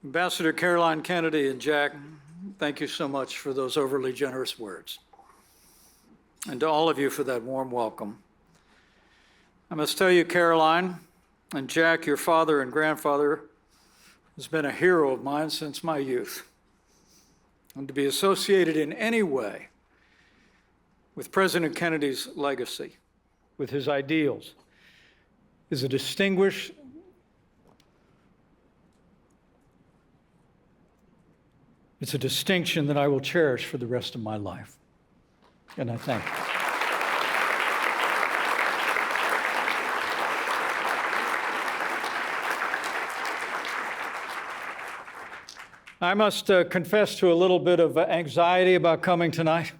Ambassador Caroline Kennedy and Jack, thank you so much for those overly generous words. And to all of you for that warm welcome. I must tell you, Caroline and Jack, your father and grandfather has been a hero of mine since my youth. And to be associated in any way with President Kennedy's legacy, with his ideals, is a distinguished It's a distinction that I will cherish for the rest of my life. And I thank you. I must confess to a little bit of anxiety about coming tonight.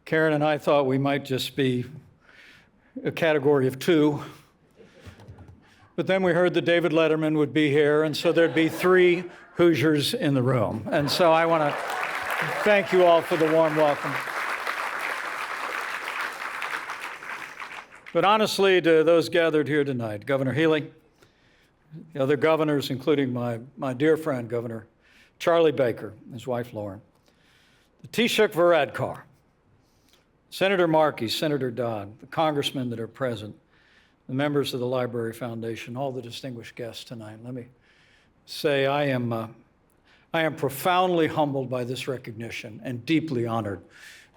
Karen and I thought we might just be a category of two. But then we heard that David Letterman would be here, and so there'd be 3 Hoosiers in the room. And so I want to thank you all for the warm welcome. But honestly, to those gathered here tonight, Governor Healy, the other governors, including my dear friend, Governor Charlie Baker, his wife Lauren, the Taoiseach Varadkar, Senator Markey, Senator Dodd, the congressmen that are present, the members of the Library Foundation, all the distinguished guests tonight. Let me say I am profoundly humbled by this recognition and deeply honored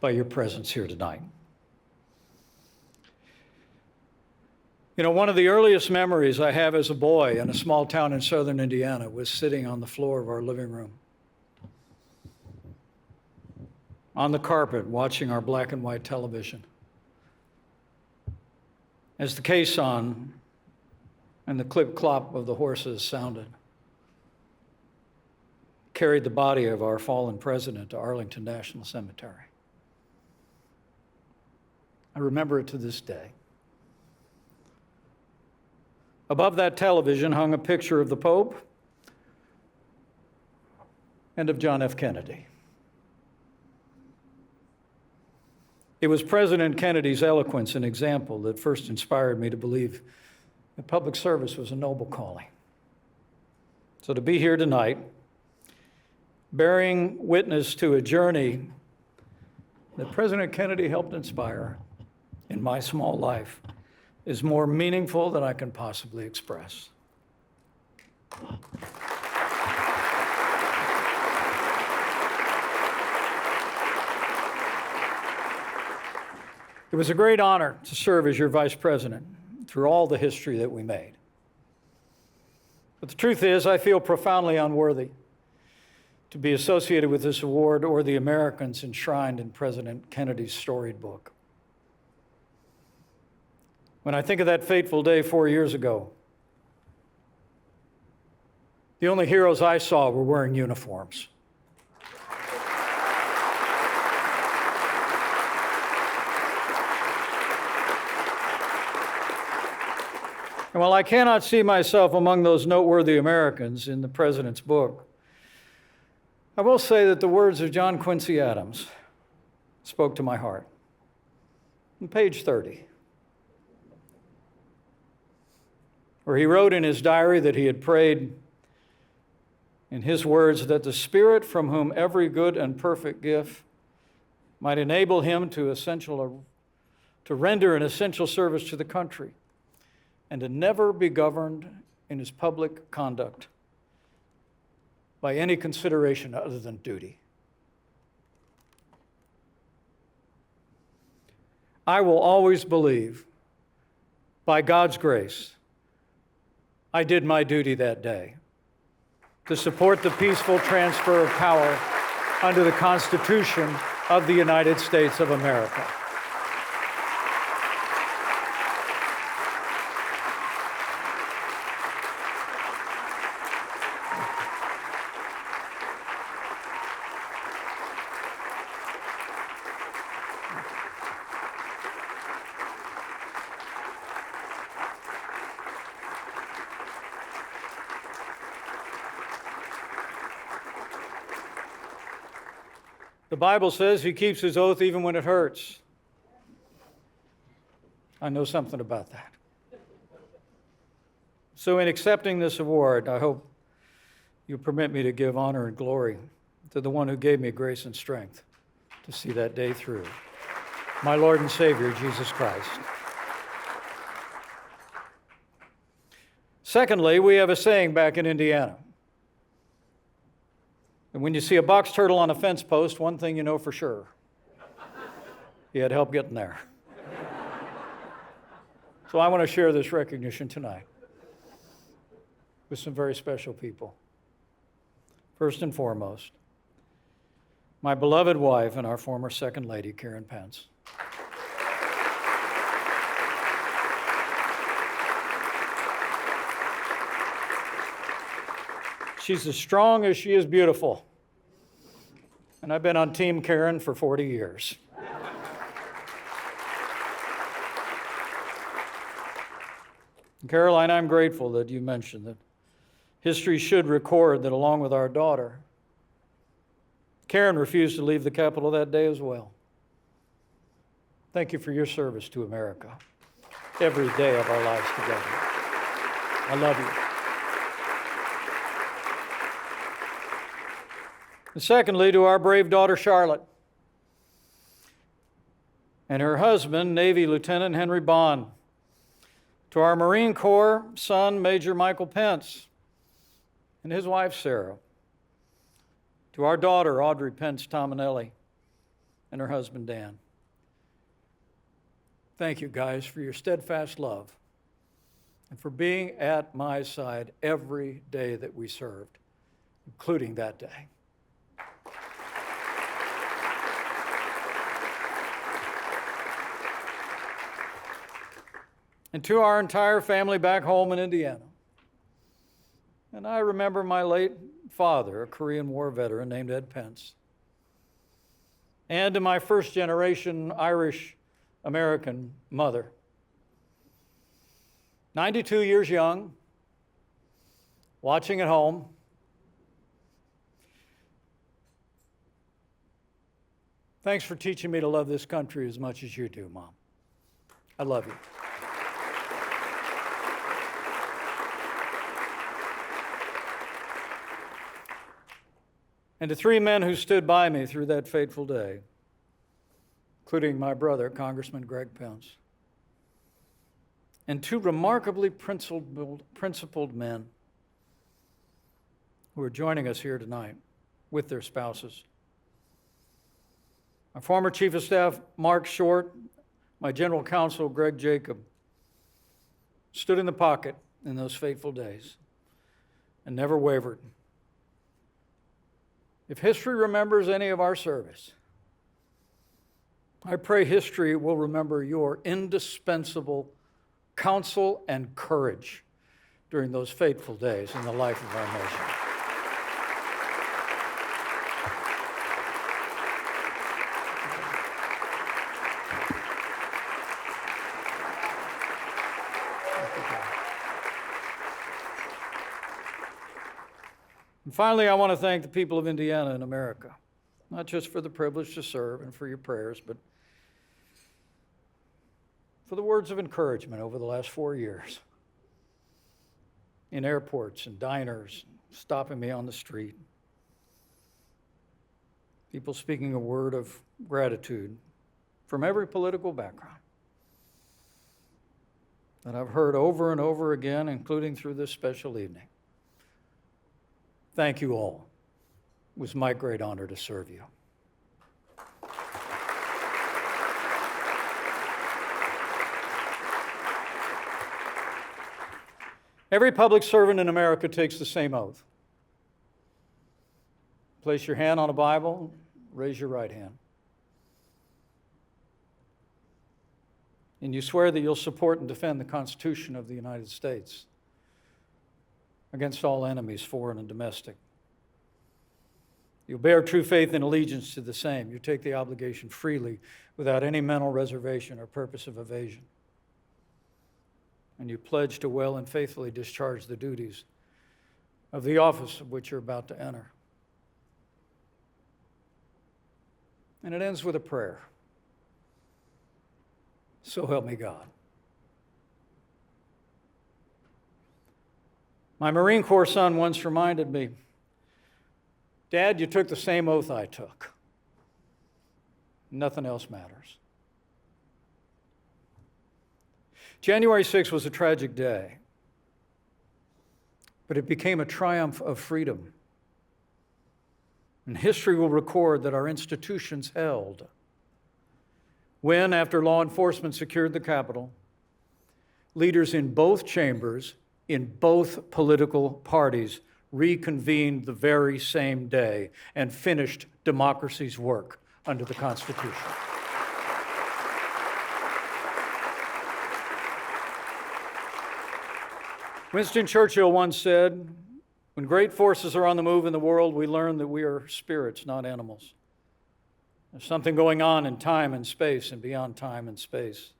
by your presence here tonight. You know, one of the earliest memories I have as a boy in a small town in southern Indiana was sitting on the floor of our living room, on the carpet, watching our black and white television, as the caisson and the clip-clop of the horses sounded, carried the body of our fallen president to Arlington National Cemetery. I remember it to this day. Above that television hung a picture of the Pope and of John F. Kennedy. It was President Kennedy's eloquence and example that first inspired me to believe that public service was a noble calling. So to be here tonight, bearing witness to a journey that President Kennedy helped inspire in my small life is more meaningful than I can possibly express. It was a great honor to serve as your vice president through all the history that we made. But the truth is, I feel profoundly unworthy to be associated with this award or the Americans enshrined in President Kennedy's storied book. When I think of that fateful day 4 years ago, the only heroes I saw were wearing uniforms. And while I cannot see myself among those noteworthy Americans in the president's book, I will say that the words of John Quincy Adams spoke to my heart. On page 30, where he wrote in his diary that he had prayed, in his words, that the Spirit from whom every good and perfect gift might enable him to render an essential service to the country, and to never be governed in his public conduct by any consideration other than duty. I will always believe, by God's grace, I did my duty that day to support the peaceful transfer of power under the Constitution of the United States of America. The Bible says he keeps his oath even when it hurts. I know something about that. So in accepting this award, I hope you permit me to give honor and glory to the one who gave me grace and strength to see that day through, my Lord and Savior, Jesus Christ. Secondly, we have a saying back in Indiana. And when you see a box turtle on a fence post, one thing you know for sure. He had help getting there. So I want to share this recognition tonight with some very special people. First and foremost, my beloved wife and our former Second Lady, President Pence. She's as strong as she is beautiful. And I've been on Team Karen for 40 years. Caroline, I'm grateful that you mentioned that history should record that along with our daughter, Karen refused to leave the Capitol that day as well. Thank you for your service to America every day of our lives together. I love you. And secondly, to our brave daughter, Charlotte, and her husband, Navy Lieutenant Henry Bond, to our Marine Corps son, Major Michael Pence, and his wife, Sarah, to our daughter, Audrey Pence Tominelli, and her husband, Dan. Thank you, guys, for your steadfast love and for being at my side every day that we served, including that day. And to our entire family back home in Indiana. And I remember my late father, a Korean War veteran named Ed Pence. And to my first generation Irish American mother. 92 years young, watching at home. Thanks for teaching me to love this country as much as you do, Mom. I love you. And to three men who stood by me through that fateful day, including my brother, Congressman Greg Pence, and two remarkably principled men who are joining us here tonight with their spouses. My former Chief of Staff, Mark Short, my General Counsel, Greg Jacob, stood in the pocket in those fateful days and never wavered. If history remembers any of our service, I pray history will remember your indispensable counsel and courage during those fateful days in the life of our nation. And finally, I want to thank the people of Indiana and America, not just for the privilege to serve and for your prayers, but for the words of encouragement over the last 4 years in airports and diners, stopping me on the street, people speaking a word of gratitude from every political background that I've heard over and over again, including through this special evening. Thank you all. It was my great honor to serve you. Every public servant in America takes the same oath. Place your hand on a Bible, raise your right hand. And you swear that you'll support and defend the Constitution of the United States against all enemies, foreign and domestic. You'll bear true faith and allegiance to the same. You take the obligation freely without any mental reservation or purpose of evasion. And you pledge to well and faithfully discharge the duties of the office of which you're about to enter. And it ends with a prayer. So help me God. My Marine Corps son once reminded me, "Dad, you took the same oath I took. Nothing else matters." January 6th was a tragic day, but it became a triumph of freedom. And history will record that our institutions held when, after law enforcement secured the Capitol, leaders in both chambers, in both political parties, reconvened the very same day and finished democracy's work under the Constitution. Winston Churchill once said, "When great forces are on the move in the world, we learn that we are spirits, not animals. There's something going on in time and space and beyond time and space,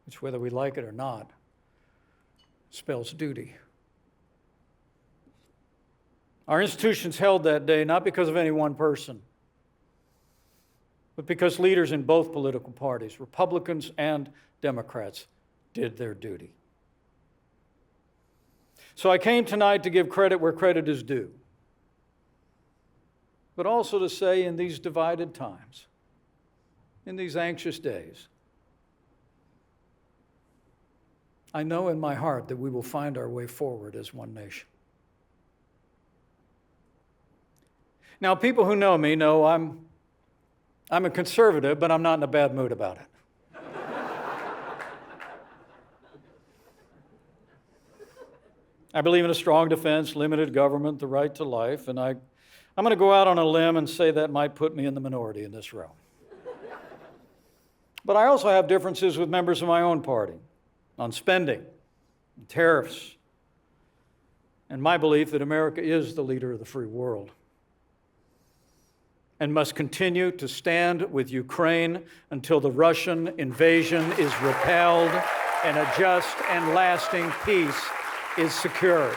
which, whether we like it or not, spells duty." Our institutions held that day not because of any one person, but because leaders in both political parties, Republicans and Democrats, did their duty. So I came tonight to give credit where credit is due, but also to say, in these divided times, in these anxious days, I know in my heart that we will find our way forward as one nation. Now, people who know me know I'm a conservative, but I'm not in a bad mood about it. I believe in a strong defense, limited government, the right to life, and I'm going to go out on a limb and say that might put me in the minority in this room. But I also have differences with members of my own party on spending, and tariffs, and my belief that America is the leader of the free world and must continue to stand with Ukraine until the Russian invasion is repelled and a just and lasting peace is secured.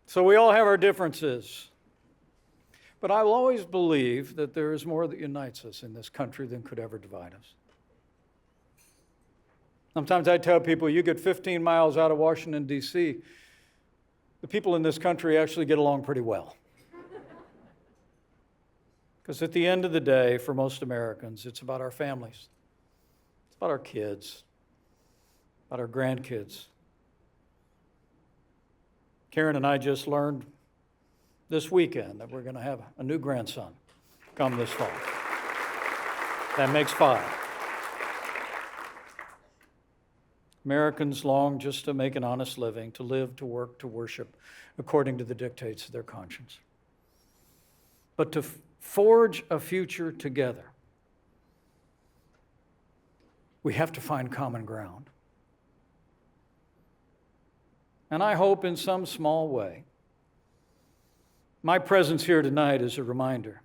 So we all have our differences, but I will always believe that there is more that unites us in this country than could ever divide us. Sometimes I tell people, you get 15 miles out of Washington, D.C., the people in this country actually get along pretty well. Because at the end of the day, for most Americans, it's about our families. It's about our kids, about our grandkids. Karen and I just learned this weekend that we're going to have a new grandson come this fall. That makes 5. Americans long just to make an honest living, to live, to work, to worship according to the dictates of their conscience. But to forge a future together, we have to find common ground. And I hope in some small way, my presence here tonight is a reminder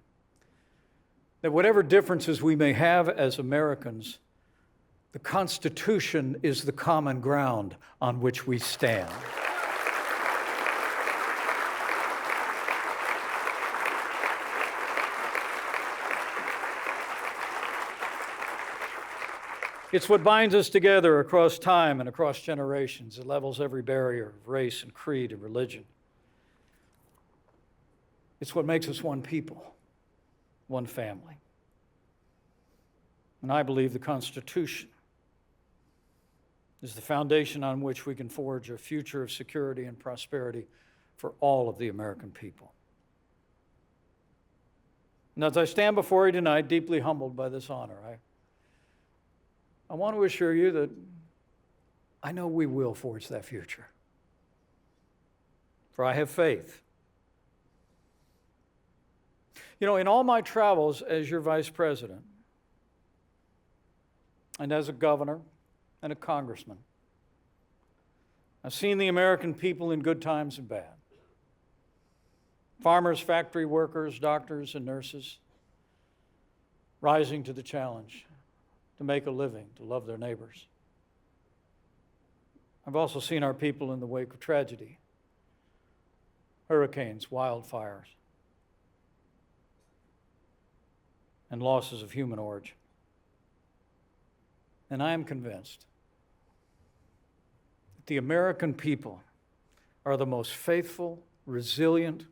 that whatever differences we may have as Americans, the Constitution is the common ground on which we stand. It's what binds us together across time and across generations. It levels every barrier of race and creed and religion. It's what makes us one people, one family. And I believe the Constitution is the foundation on which we can forge a future of security and prosperity for all of the American people. And as I stand before you tonight, deeply humbled by this honor, I want to assure you that I know we will forge that future. For I have faith. You know, in all my travels as your vice president, and as a governor and a congressman, I've seen the American people in good times and bad. Farmers, factory workers, doctors, and nurses rising to the challenge to make a living, to love their neighbors. I've also seen our people in the wake of tragedy, hurricanes, wildfires, and losses of human origin. And I am convinced that the American people are the most faithful, resilient,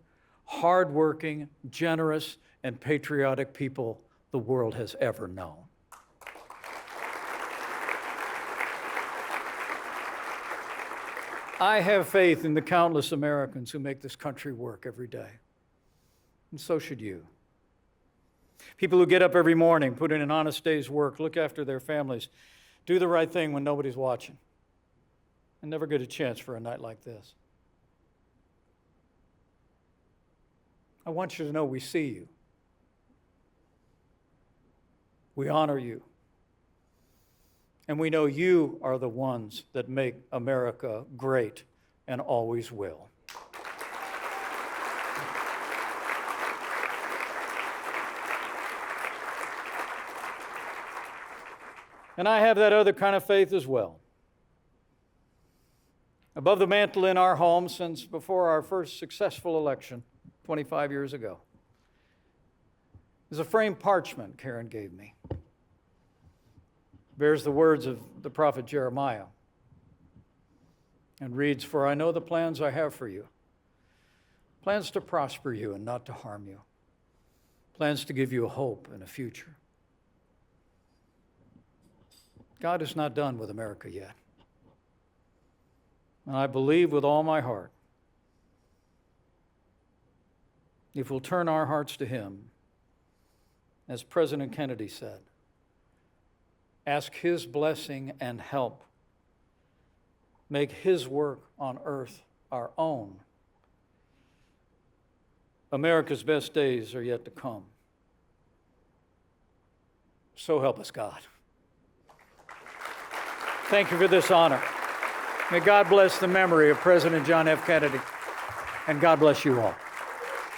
hardworking, generous, and patriotic people the world has ever known. I have faith in the countless Americans who make this country work every day, and so should you. People who get up every morning, put in an honest day's work, look after their families, do the right thing when nobody's watching, and never get a chance for a night like this. I want you to know we see you. We honor you. And we know you are the ones that make America great and always will. And I have that other kind of faith as well. Above the mantle in our home since before our first successful election 25 years ago is a framed parchment Karen gave me. Bears the words of the prophet Jeremiah and reads, "For I know the plans I have for you, plans to prosper you and not to harm you, plans to give you a hope and a future." God is not done with America yet. And I believe with all my heart, if we'll turn our hearts to Him, as President Kennedy said, ask His blessing and help, make His work on earth our own, America's best days are yet to come. So help us God. Thank you for this honor. May God bless the memory of President John F. Kennedy, and God bless you all.